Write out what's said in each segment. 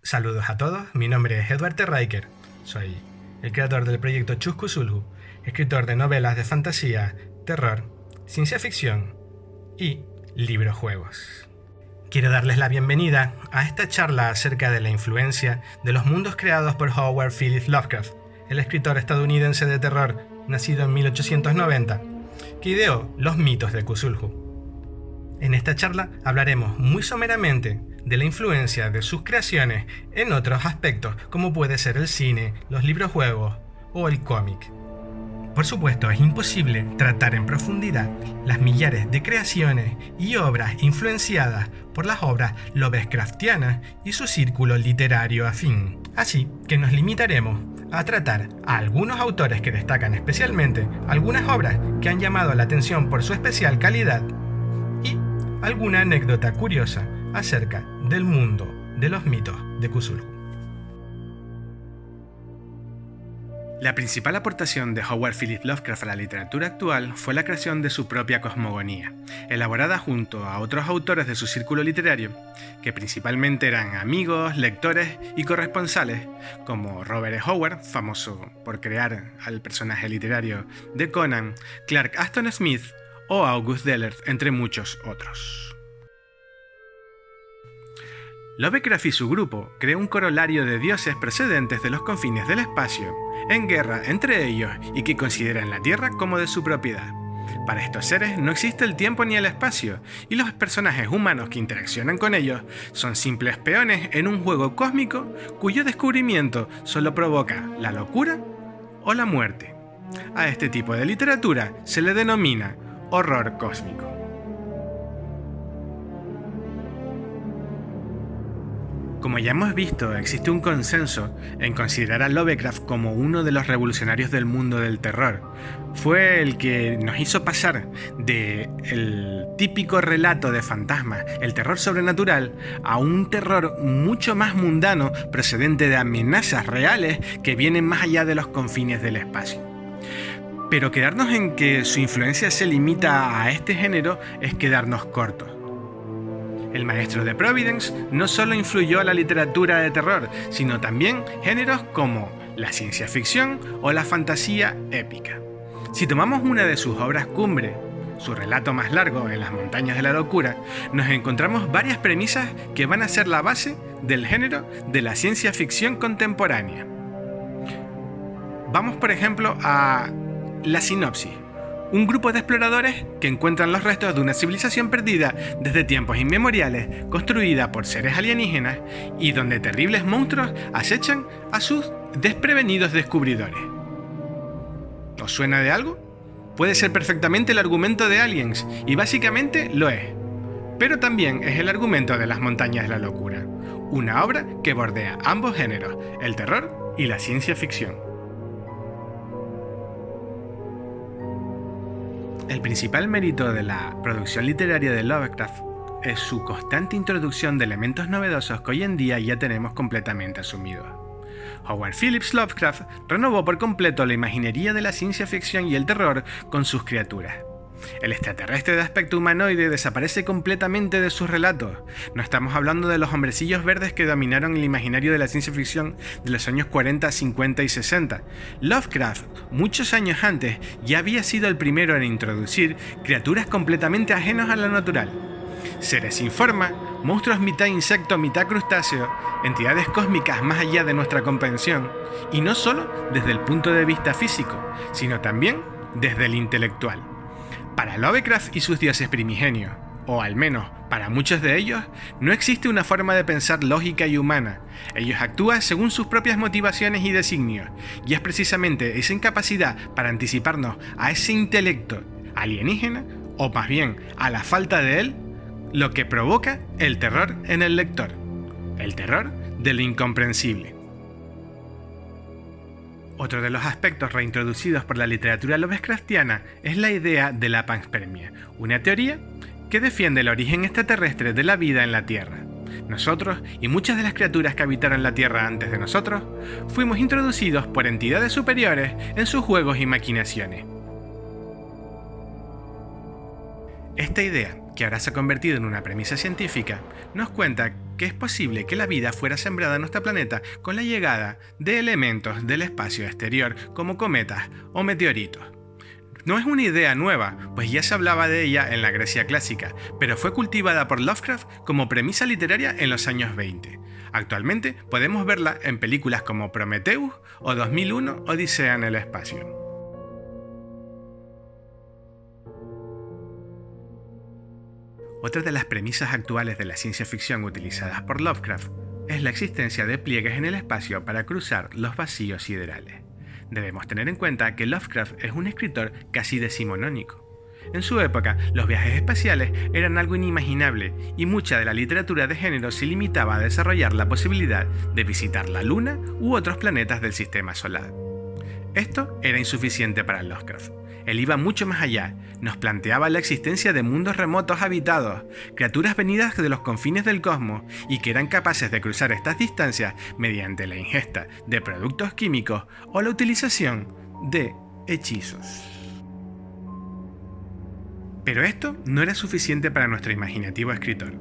Saludos a todos, mi nombre es Edward T. Riker. Soy el creador del proyecto Chus Cthulhu, escritor de novelas de fantasía, terror, ciencia ficción y librojuegos. Quiero darles la bienvenida a esta charla acerca de la influencia de los mundos creados por Howard Phillips Lovecraft, el escritor estadounidense de terror nacido en 1890, que ideó los mitos de Cthulhu. En esta charla hablaremos muy someramente de la influencia de sus creaciones en otros aspectos como puede ser el cine, los librojuegos o el cómic. Por supuesto, es imposible tratar en profundidad las millares de creaciones y obras influenciadas por las obras Lovecraftianas y su círculo literario afín. Así que nos limitaremos a tratar a algunos autores que destacan especialmente algunas obras que han llamado la atención por su especial calidad y alguna anécdota curiosa acerca del mundo de los mitos de Cthulhu. La principal aportación de Howard Phillips Lovecraft a la literatura actual fue la creación de su propia cosmogonía, elaborada junto a otros autores de su círculo literario, que principalmente eran amigos, lectores y corresponsales, como Robert E. Howard, famoso por crear al personaje literario de Conan, Clark Ashton Smith o August Derleth, entre muchos otros. Lovecraft y su grupo creó un corolario de dioses procedentes de los confines del espacio, en guerra entre ellos y que consideran la Tierra como de su propiedad. Para estos seres no existe el tiempo ni el espacio, y los personajes humanos que interaccionan con ellos son simples peones en un juego cósmico cuyo descubrimiento solo provoca la locura o la muerte. A este tipo de literatura se le denomina horror cósmico. Como ya hemos visto, existe un consenso en considerar a Lovecraft como uno de los revolucionarios del mundo del terror. Fue el que nos hizo pasar del típico relato de fantasmas, el terror sobrenatural, a un terror mucho más mundano procedente de amenazas reales que vienen más allá de los confines del espacio. Pero quedarnos en que su influencia se limita a este género es quedarnos cortos. El maestro de Providence no solo influyó a la literatura de terror, sino también géneros como la ciencia ficción o la fantasía épica. Si tomamos una de sus obras cumbre, su relato más largo, En las montañas de la locura, nos encontramos varias premisas que van a ser la base del género de la ciencia ficción contemporánea. Vamos, por ejemplo, a la sinopsis. Un grupo de exploradores que encuentran los restos de una civilización perdida desde tiempos inmemoriales, construida por seres alienígenas y donde terribles monstruos acechan a sus desprevenidos descubridores. ¿Os suena de algo? Puede ser perfectamente el argumento de Aliens, y básicamente lo es. Pero también es el argumento de Las montañas de la locura, una obra que bordea ambos géneros, el terror y la ciencia ficción. El principal mérito de la producción literaria de Lovecraft es su constante introducción de elementos novedosos que hoy en día ya tenemos completamente asumidos. Howard Phillips Lovecraft renovó por completo la imaginería de la ciencia ficción y el terror con sus criaturas. El extraterrestre de aspecto humanoide desaparece completamente de sus relatos. No estamos hablando de los hombrecillos verdes que dominaron el imaginario de la ciencia ficción de los años 40, 50 y 60. Lovecraft, muchos años antes, ya había sido el primero en introducir criaturas completamente ajenas a lo natural. Seres sin forma, monstruos mitad insecto, mitad crustáceo, entidades cósmicas más allá de nuestra comprensión, y no solo desde el punto de vista físico, sino también desde el intelectual. Para Lovecraft y sus dioses primigenios, o al menos para muchos de ellos, no existe una forma de pensar lógica y humana. Ellos actúan según sus propias motivaciones y designios, y es precisamente esa incapacidad para anticiparnos a ese intelecto alienígena, o más bien a la falta de él, lo que provoca el terror en el lector, el terror de lo incomprensible. Otro de los aspectos reintroducidos por la literatura Lovecraftiana es la idea de la panspermia, una teoría que defiende el origen extraterrestre de la vida en la Tierra. Nosotros y muchas de las criaturas que habitaron la Tierra antes de nosotros fuimos introducidos por entidades superiores en sus juegos y maquinaciones. Esta idea, que ahora se ha convertido en una premisa científica, nos cuenta que es posible que la vida fuera sembrada en nuestro planeta con la llegada de elementos del espacio exterior como cometas o meteoritos. No es una idea nueva, pues ya se hablaba de ella en la Grecia clásica, pero fue cultivada por Lovecraft como premisa literaria en los años 20. Actualmente podemos verla en películas como Prometheus o 2001 Odisea en el espacio. Otra de las premisas actuales de la ciencia ficción utilizadas por Lovecraft es la existencia de pliegues en el espacio para cruzar los vacíos siderales. Debemos tener en cuenta que Lovecraft es un escritor casi decimonónico. En su época, los viajes espaciales eran algo inimaginable y mucha de la literatura de género se limitaba a desarrollar la posibilidad de visitar la Luna u otros planetas del sistema solar. Esto era insuficiente para Lovecraft. Él iba mucho más allá, nos planteaba la existencia de mundos remotos habitados, criaturas venidas de los confines del cosmos y que eran capaces de cruzar estas distancias mediante la ingesta de productos químicos o la utilización de hechizos. Pero esto no era suficiente para nuestro imaginativo escritor.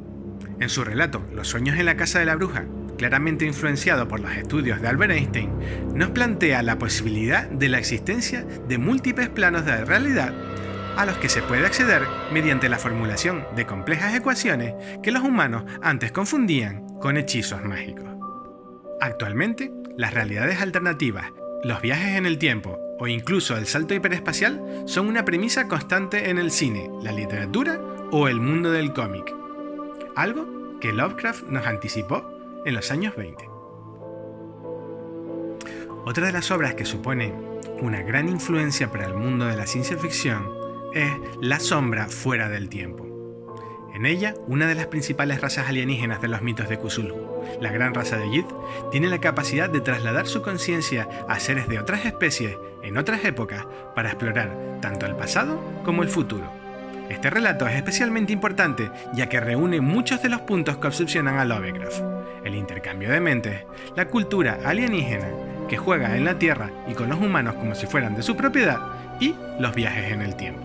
En su relato Los sueños en la casa de la bruja, claramente influenciado por los estudios de Albert Einstein, nos plantea la posibilidad de la existencia de múltiples planos de realidad a los que se puede acceder mediante la formulación de complejas ecuaciones que los humanos antes confundían con hechizos mágicos. Actualmente, las realidades alternativas, los viajes en el tiempo o incluso el salto hiperespacial son una premisa constante en el cine, la literatura o el mundo del cómic. Algo que Lovecraft nos anticipó en los años 20. Otra de las obras que supone una gran influencia para el mundo de la ciencia ficción es La sombra fuera del tiempo. En ella, una de las principales razas alienígenas de los mitos de Cthulhu, la gran raza de Yith, tiene la capacidad de trasladar su conciencia a seres de otras especies en otras épocas para explorar tanto el pasado como el futuro. Este relato es especialmente importante ya que reúne muchos de los puntos que obsesionan a Lovecraft: el intercambio de mentes, la cultura alienígena que juega en la Tierra y con los humanos como si fueran de su propiedad, y los viajes en el tiempo.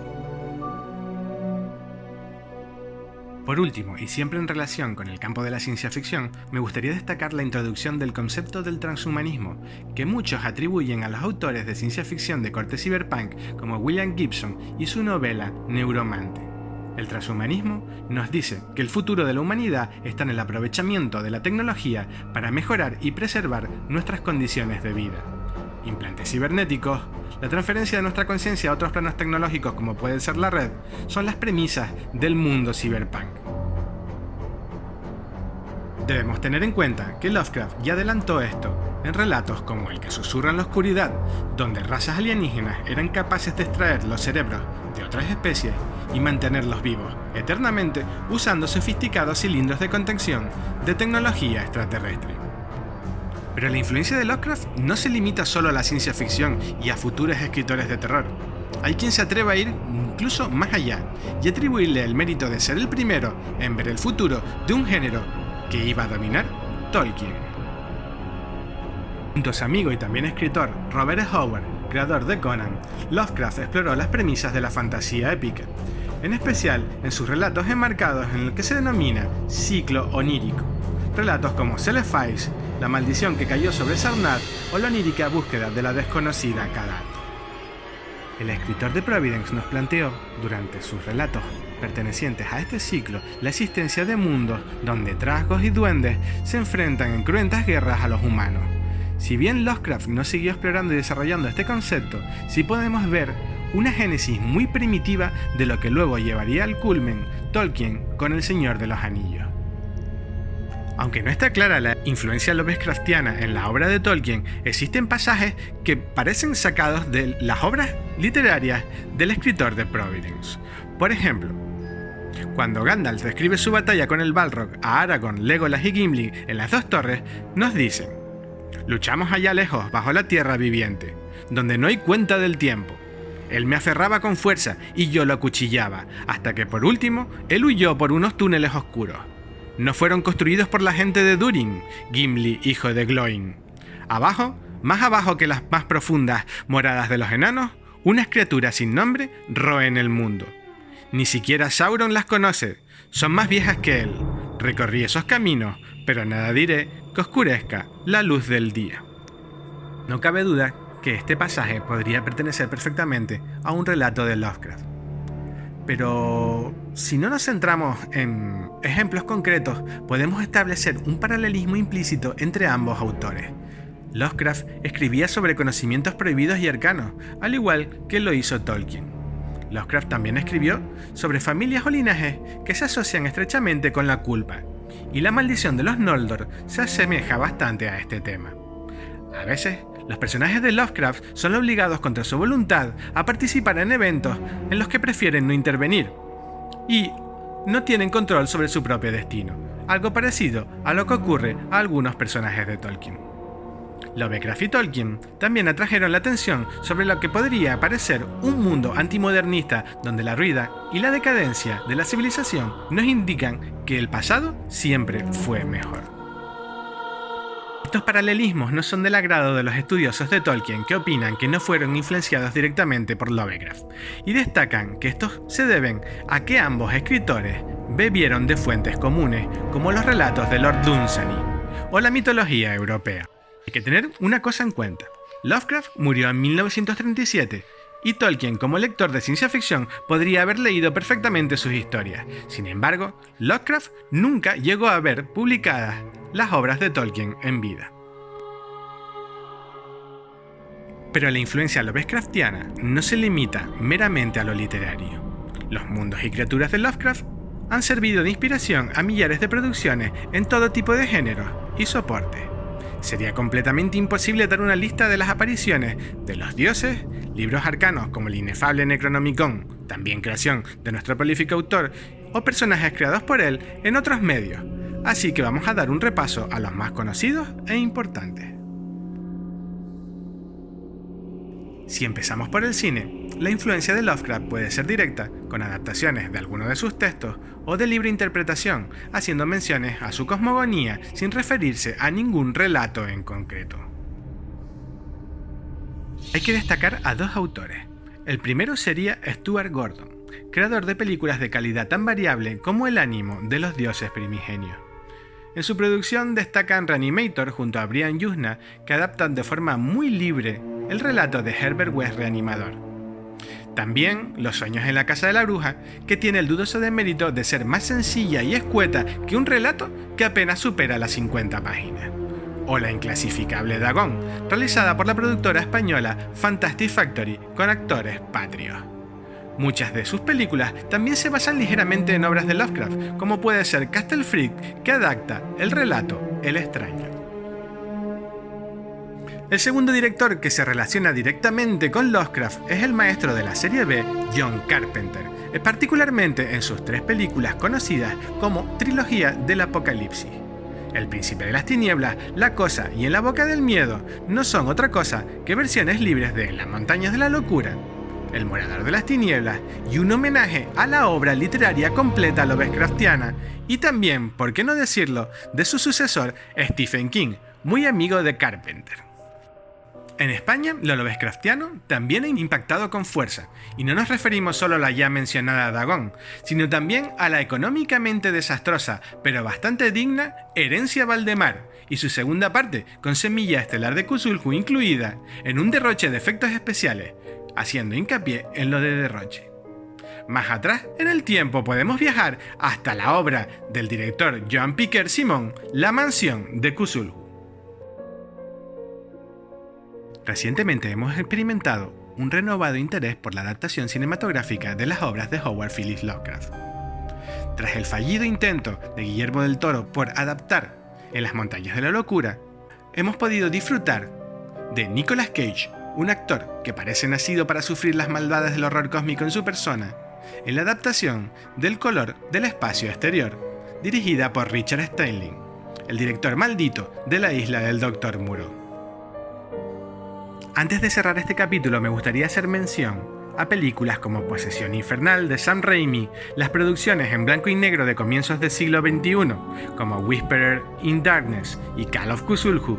Por último, y siempre en relación con el campo de la ciencia ficción, me gustaría destacar la introducción del concepto del transhumanismo, que muchos atribuyen a los autores de ciencia ficción de corte cyberpunk como William Gibson y su novela Neuromante. El transhumanismo nos dice que el futuro de la humanidad está en el aprovechamiento de la tecnología para mejorar y preservar nuestras condiciones de vida. Implantes cibernéticos, la transferencia de nuestra conciencia a otros planos tecnológicos como puede ser la red, son las premisas del mundo cyberpunk. Debemos tener en cuenta que Lovecraft ya adelantó esto en relatos como El que susurra en la oscuridad, donde razas alienígenas eran capaces de extraer los cerebros de otras especies y mantenerlos vivos eternamente usando sofisticados cilindros de contención de tecnología extraterrestre. Pero la influencia de Lovecraft no se limita solo a la ciencia ficción y a futuros escritores de terror. Hay quien se atreve a ir incluso más allá y atribuirle el mérito de ser el primero en ver el futuro de un género que iba a dominar: Tolkien. Junto a su amigo y también escritor Robert E. Howard, creador de Conan, Lovecraft exploró las premisas de la fantasía épica, en especial en sus relatos enmarcados en lo que se denomina ciclo onírico. Relatos como Celestials, La maldición que cayó sobre Sarnath o la onírica búsqueda de la desconocida Kadat. El escritor de Providence nos planteó, durante sus relatos pertenecientes a este ciclo, la existencia de mundos donde trasgos y duendes se enfrentan en cruentas guerras a los humanos. Si bien Lovecraft no siguió explorando y desarrollando este concepto, sí podemos ver una génesis muy primitiva de lo que luego llevaría al culmen Tolkien con El Señor de los Anillos. Aunque no está clara la influencia Lovecraftiana en la obra de Tolkien, existen pasajes que parecen sacados de las obras literarias del escritor de Providence. Por ejemplo, cuando Gandalf describe su batalla con el Balrog a Aragorn, Legolas y Gimli en las dos torres, nos dicen: luchamos allá lejos, bajo la tierra viviente, donde no hay cuenta del tiempo. Él me aferraba con fuerza y yo lo acuchillaba, hasta que por último él huyó por unos túneles oscuros. No fueron construidos por la gente de Durin, Gimli, hijo de Gloin. Abajo, más abajo que las más profundas moradas de los enanos, unas criaturas sin nombre roen el mundo. Ni siquiera Sauron las conoce, son más viejas que él. Recorrí esos caminos, pero nada diré que oscurezca la luz del día. No cabe duda que este pasaje podría pertenecer perfectamente a un relato de Lovecraft. Pero si no nos centramos en ejemplos concretos, podemos establecer un paralelismo implícito entre ambos autores. Lovecraft escribía sobre conocimientos prohibidos y arcanos, al igual que lo hizo Tolkien. Lovecraft también escribió sobre familias o linajes que se asocian estrechamente con la culpa, y la maldición de los Noldor se asemeja bastante a este tema. A veces, los personajes de Lovecraft son obligados contra su voluntad a participar en eventos en los que prefieren no intervenir, y no tienen control sobre su propio destino, algo parecido a lo que ocurre a algunos personajes de Tolkien. Lovecraft y Tolkien también atrajeron la atención sobre lo que podría parecer un mundo antimodernista donde la ruina y la decadencia de la civilización nos indican que el pasado siempre fue mejor. Estos paralelismos no son del agrado de los estudiosos de Tolkien, que opinan que no fueron influenciados directamente por Lovecraft, y destacan que estos se deben a que ambos escritores bebieron de fuentes comunes, como los relatos de Lord Dunsany o la mitología europea. Hay que tener una cosa en cuenta: Lovecraft murió en 1937, y Tolkien, como lector de ciencia ficción, podría haber leído perfectamente sus historias. Sin embargo, Lovecraft nunca llegó a ver publicadas las obras de Tolkien en vida. Pero la influencia Lovecraftiana no se limita meramente a lo literario. Los mundos y criaturas de Lovecraft han servido de inspiración a millares de producciones en todo tipo de géneros y soportes. Sería completamente imposible dar una lista de las apariciones de los dioses, libros arcanos como el inefable Necronomicon, también creación de nuestro prolífico autor, o personajes creados por él en otros medios, así que vamos a dar un repaso a los más conocidos e importantes. Si empezamos por el cine, la influencia de Lovecraft puede ser directa, con adaptaciones de algunos de sus textos, o de libre interpretación, haciendo menciones a su cosmogonía sin referirse a ningún relato en concreto. Hay que destacar a dos autores. El primero sería Stuart Gordon, creador de películas de calidad tan variable como el ánimo de los dioses primigenios. En su producción destacan Reanimator junto a Brian Yuzna, que adaptan de forma muy libre el relato de Herbert West Reanimador. También Los sueños en la casa de la bruja, que tiene el dudoso demérito de ser más sencilla y escueta que un relato que apenas supera las 50 páginas. O La inclasificable Dagon, realizada por la productora española Fantastic Factory con actores patrios. Muchas de sus películas también se basan ligeramente en obras de Lovecraft, como puede ser Castle Freak, que adapta el relato El extraño. El segundo director que se relaciona directamente con Lovecraft es el maestro de la serie B, John Carpenter, particularmente en sus 3 películas conocidas como Trilogía del Apocalipsis. El príncipe de las tinieblas, La cosa y En la boca del miedo no son otra cosa que versiones libres de Las montañas de la locura, El morador de las tinieblas y un homenaje a la obra literaria completa Lovecraftiana, y también, por qué no decirlo, de su sucesor Stephen King, muy amigo de Carpenter. En España, lo Lovecraftiano también ha impactado con fuerza, y no nos referimos solo a la ya mencionada Dagon, sino también a la económicamente desastrosa, pero bastante digna, Herencia Valdemar, y su segunda parte, con Semilla Estelar de Cthulhu incluida, en un derroche de efectos especiales, haciendo hincapié en lo de derroche. Más atrás en el tiempo podemos viajar hasta la obra del director Joan Piquer Simon, La mansión de Cthulhu. Recientemente hemos experimentado un renovado interés por la adaptación cinematográfica de las obras de Howard Phillips Lovecraft. Tras el fallido intento de Guillermo del Toro por adaptar En las montañas de la locura, hemos podido disfrutar de Nicolas Cage, un actor que parece nacido para sufrir las maldades del horror cósmico en su persona, en la adaptación del Color del espacio exterior, dirigida por Richard Stanley, el director maldito de La isla del Dr. Moreau. Antes de cerrar este capítulo, me gustaría hacer mención a películas como Posesión Infernal de Sam Raimi, las producciones en blanco y negro de comienzos del siglo XXI, como Whisperer in Darkness y Call of Cthulhu,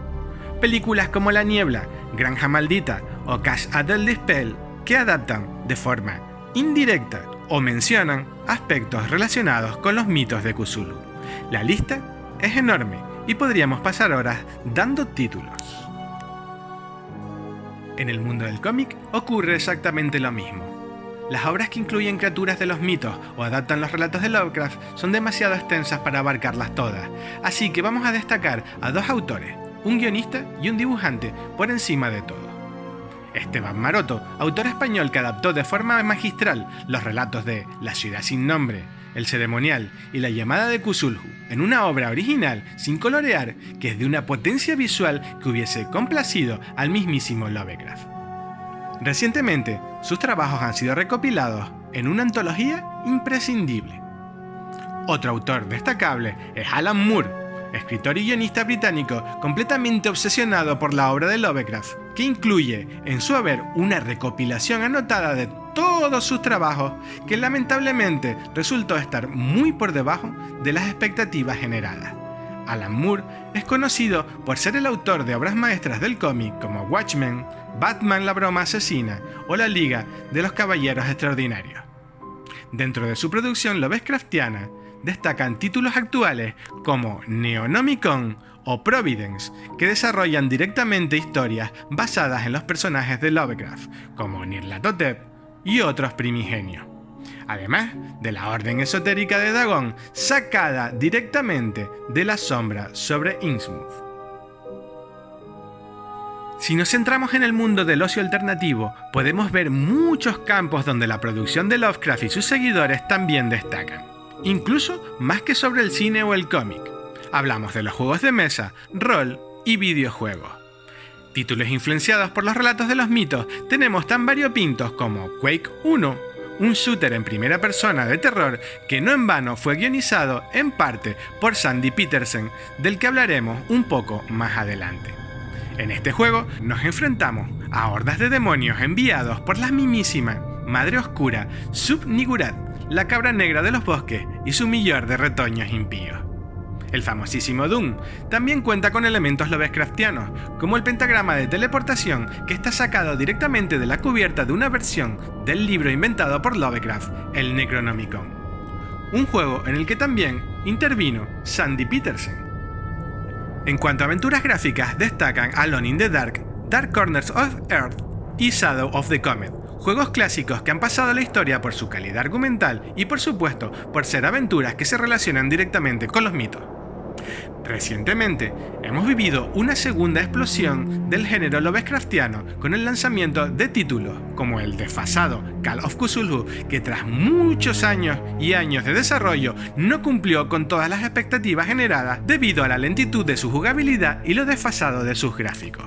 películas como La niebla, Granja maldita o Cash at the Dispel, que adaptan de forma indirecta o mencionan aspectos relacionados con los mitos de Cthulhu. La lista es enorme y podríamos pasar horas dando títulos. En el mundo del cómic ocurre exactamente lo mismo. Las obras que incluyen criaturas de los mitos o adaptan los relatos de Lovecraft son demasiado extensas para abarcarlas todas, así que vamos a destacar a dos autores, un guionista y un dibujante, por encima de todo. Esteban Maroto, autor español que adaptó de forma magistral los relatos de La ciudad sin nombre, El ceremonial y La llamada de Cthulhu, en una obra original, sin colorear, que es de una potencia visual que hubiese complacido al mismísimo Lovecraft. Recientemente, sus trabajos han sido recopilados en una antología imprescindible. Otro autor destacable es Alan Moore, escritor y guionista británico completamente obsesionado por la obra de Lovecraft, que incluye en su haber una recopilación anotada de todos sus trabajos que lamentablemente resultó estar muy por debajo de las expectativas generadas. Alan Moore es conocido por ser el autor de obras maestras del cómic como Watchmen, Batman la broma asesina o La Liga de los Caballeros Extraordinarios. Dentro de su producción Lovecraftiana destacan títulos actuales como Neonomicon o Providence, que desarrollan directamente historias basadas en los personajes de Lovecraft, como Nyarlathotep y otros primigenios. Además de la Orden Esotérica de Dagon, sacada directamente de la sombra sobre Innsmouth. Si nos centramos en el mundo del ocio alternativo, podemos ver muchos campos donde la producción de Lovecraft y sus seguidores también destacan, incluso más que sobre el cine o el cómic. Hablamos de los juegos de mesa, rol y videojuegos. Títulos influenciados por los relatos de los mitos tenemos tan variopintos como Quake 1, un shooter en primera persona de terror que no en vano fue guionizado en parte por Sandy Petersen, del que hablaremos un poco más adelante. En este juego nos enfrentamos a hordas de demonios enviados por la mismísima Madre Oscura Sub-Niggurath, la cabra negra de los bosques y su millar de retoños impíos. El famosísimo Doom también cuenta con elementos Lovecraftianos, como el pentagrama de teleportación que está sacado directamente de la cubierta de una versión del libro inventado por Lovecraft, el Necronomicon. Un juego en el que también intervino Sandy Petersen. En cuanto a aventuras gráficas, destacan Alone in the Dark, Dark Corners of Earth y Shadow of the Comet, juegos clásicos que han pasado a la historia por su calidad argumental y por supuesto por ser aventuras que se relacionan directamente con los mitos. Recientemente, hemos vivido una segunda explosión del género Lovecraftiano con el lanzamiento de títulos como el desfasado Call of Cthulhu, que tras muchos años y años de desarrollo no cumplió con todas las expectativas generadas debido a la lentitud de su jugabilidad y lo desfasado de sus gráficos.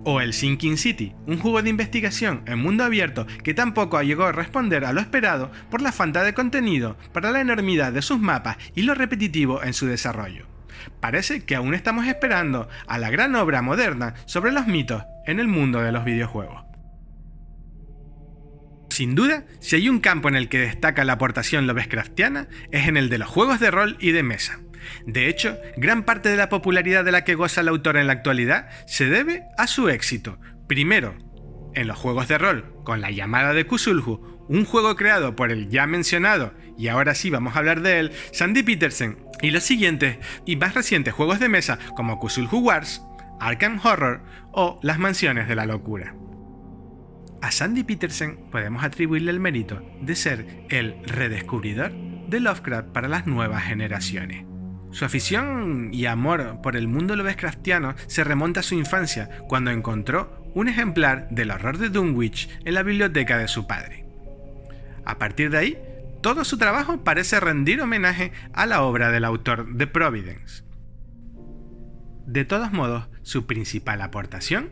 O el Sinking City, un juego de investigación en mundo abierto que tampoco llegó a responder a lo esperado por la falta de contenido, para la enormidad de sus mapas y lo repetitivo en su desarrollo. Parece que aún estamos esperando a la gran obra moderna sobre los mitos en el mundo de los videojuegos. Sin duda, si hay un campo en el que destaca la aportación Lovecraftiana, es en el de los juegos de rol y de mesa. De hecho, gran parte de la popularidad de la que goza el autor en la actualidad se debe a su éxito. Primero, en los juegos de rol, con La llamada de Cthulhu, un juego creado por el ya mencionado, y ahora sí vamos a hablar de él, Sandy Petersen, y los siguientes y más recientes juegos de mesa como Cthulhu Wars, Arkham Horror o Las Mansiones de la Locura. A Sandy Petersen podemos atribuirle el mérito de ser el redescubridor de Lovecraft para las nuevas generaciones. Su afición y amor por el mundo Lovecraftiano se remonta a su infancia, cuando encontró un ejemplar del horror de Dunwich en la biblioteca de su padre. A partir de ahí, todo su trabajo parece rendir homenaje a la obra del autor de Providence. De todos modos, su principal aportación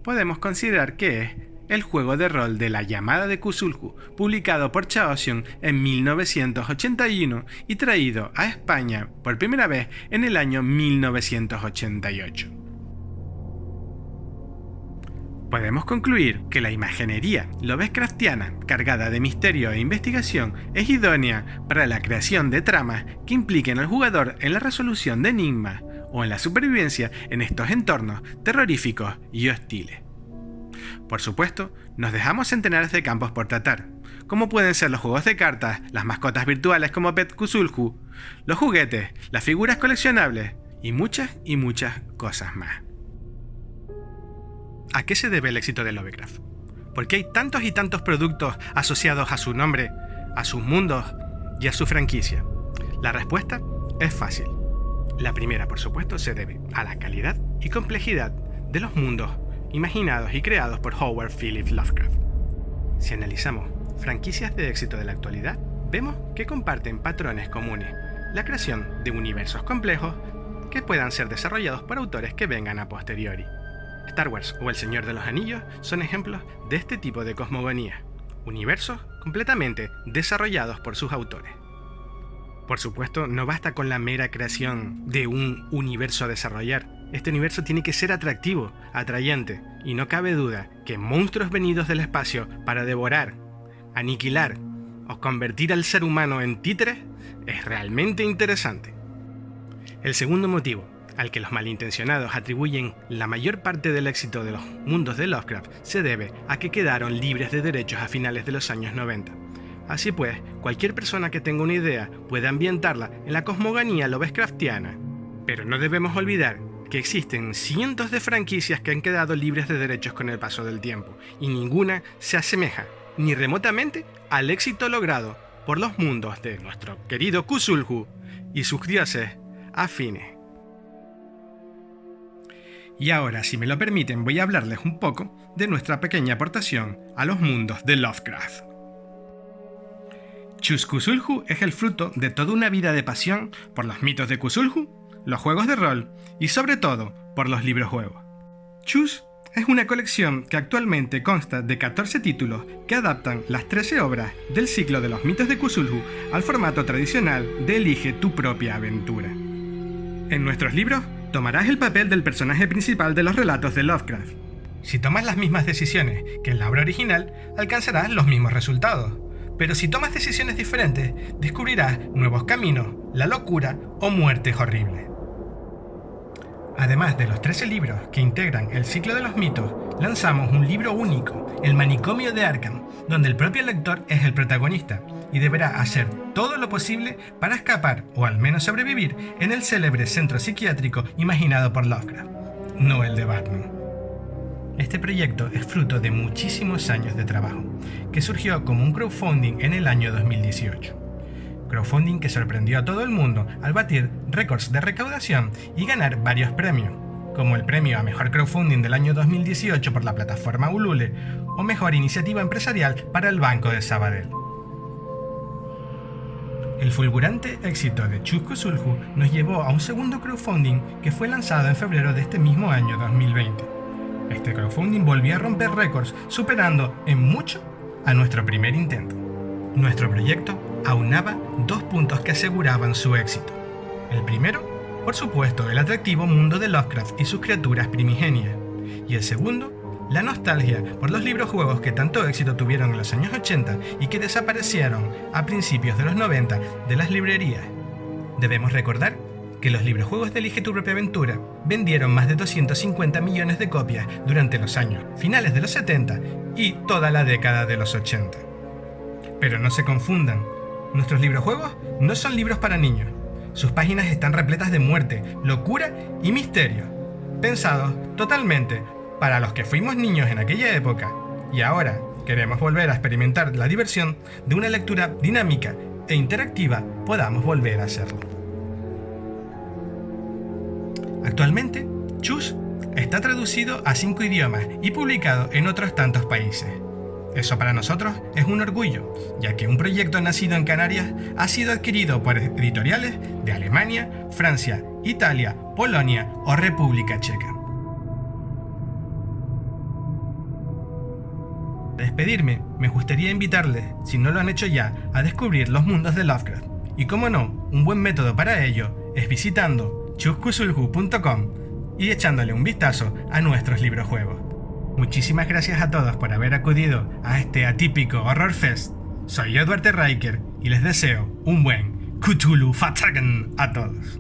podemos considerar que es el juego de rol de La llamada de Cthulhu, publicado por Chaosium en 1981 y traído a España por primera vez en el año 1988. Podemos concluir que la imaginería Lovecraftiana, cargada de misterio e investigación, es idónea para la creación de tramas que impliquen al jugador en la resolución de enigmas o en la supervivencia en estos entornos terroríficos y hostiles. Por supuesto, nos dejamos centenares de campos por tratar, como pueden ser los juegos de cartas, las mascotas virtuales como Pet Cthulhu, los juguetes, las figuras coleccionables y muchas cosas más. ¿A qué se debe el éxito de Lovecraft? ¿Por qué hay tantos y tantos productos asociados a su nombre, a sus mundos y a su franquicia? La respuesta es fácil. La primera, por supuesto, se debe a la calidad y complejidad de los mundos imaginados y creados por Howard Phillips Lovecraft. Si analizamos franquicias de éxito de la actualidad, vemos que comparten patrones comunes: la creación de universos complejos que puedan ser desarrollados por autores que vengan a posteriori. Star Wars o El Señor de los Anillos son ejemplos de este tipo de cosmogonía, universos completamente desarrollados por sus autores. Por supuesto, no basta con la mera creación de un universo a desarrollar. Este universo tiene que ser atractivo, atrayente, y no cabe duda que monstruos venidos del espacio para devorar, aniquilar o convertir al ser humano en títeres es realmente interesante. El segundo motivo al que los malintencionados atribuyen la mayor parte del éxito de los mundos de Lovecraft se debe a que quedaron libres de derechos a finales de los años 90. Así pues, cualquier persona que tenga una idea puede ambientarla en la cosmogonía lovecraftiana. Pero no debemos olvidar que existen cientos de franquicias que han quedado libres de derechos con el paso del tiempo, y ninguna se asemeja ni remotamente al éxito logrado por los mundos de nuestro querido Cthulhu y sus dioses afines. Y ahora, si me lo permiten, voy a hablarles un poco de nuestra pequeña aportación a los mundos de Lovecraft. Chus Cthulhu es el fruto de toda una vida de pasión por los mitos de Cthulhu, los juegos de rol y sobre todo por los librojuegos. Chus es una colección que actualmente consta de 14 títulos que adaptan las 13 obras del ciclo de los mitos de Cthulhu al formato tradicional de Elige tu propia aventura. En nuestros libros tomarás el papel del personaje principal de los relatos de Lovecraft. Si tomas las mismas decisiones que en la obra original, alcanzarás los mismos resultados. Pero si tomas decisiones diferentes, descubrirás nuevos caminos, la locura o muertes horribles. Además de los 13 libros que integran el ciclo de los mitos, lanzamos un libro único, El Manicomio de Arkham, donde el propio lector es el protagonista y deberá hacer todo lo posible para escapar, o al menos sobrevivir, en el célebre centro psiquiátrico imaginado por Lovecraft, no el de Batman. Este proyecto es fruto de muchísimos años de trabajo, que surgió como un crowdfunding en el año 2018. Crowdfunding que sorprendió a todo el mundo al batir récords de recaudación y ganar varios premios, como el premio a Mejor Crowdfunding del año 2018 por la plataforma Ulule o Mejor Iniciativa Empresarial para el Banco de Sabadell. El fulgurante éxito de Chus Cthulhu nos llevó a un segundo crowdfunding que fue lanzado en febrero de este mismo año 2020. Este crowdfunding volvió a romper récords, superando en mucho a nuestro primer intento. Nuestro proyecto aunaba dos puntos que aseguraban su éxito. El primero, por supuesto, el atractivo mundo de Lovecraft y sus criaturas primigenias. Y el segundo, la nostalgia por los librojuegos que tanto éxito tuvieron en los años 80 y que desaparecieron a principios de los 90 de las librerías. Debemos recordar que los librojuegos de Elige tu propia aventura vendieron más de 250 millones de copias durante los años finales de los 70 y toda la década de los 80. Pero no se confundan, nuestros librojuegos no son libros para niños. Sus páginas están repletas de muerte, locura y misterio, pensados totalmente para los que fuimos niños en aquella época y ahora queremos volver a experimentar la diversión de una lectura dinámica e interactiva, podamos volver a hacerlo. Actualmente, Chus está traducido a 5 idiomas y publicado en otros tantos países. Eso para nosotros es un orgullo, ya que un proyecto nacido en Canarias ha sido adquirido por editoriales de Alemania, Francia, Italia, Polonia o República Checa. Para despedirme, me gustaría invitarles, si no lo han hecho ya, a descubrir los mundos de Lovecraft. Y como no, un buen método para ello es visitando chuscthulhu.com y echándole un vistazo a nuestros librojuegos. Muchísimas gracias a todos por haber acudido a este atípico Horror Fest. Soy Edward T. Riker y les deseo un buen Cthulhu Fatagan a todos.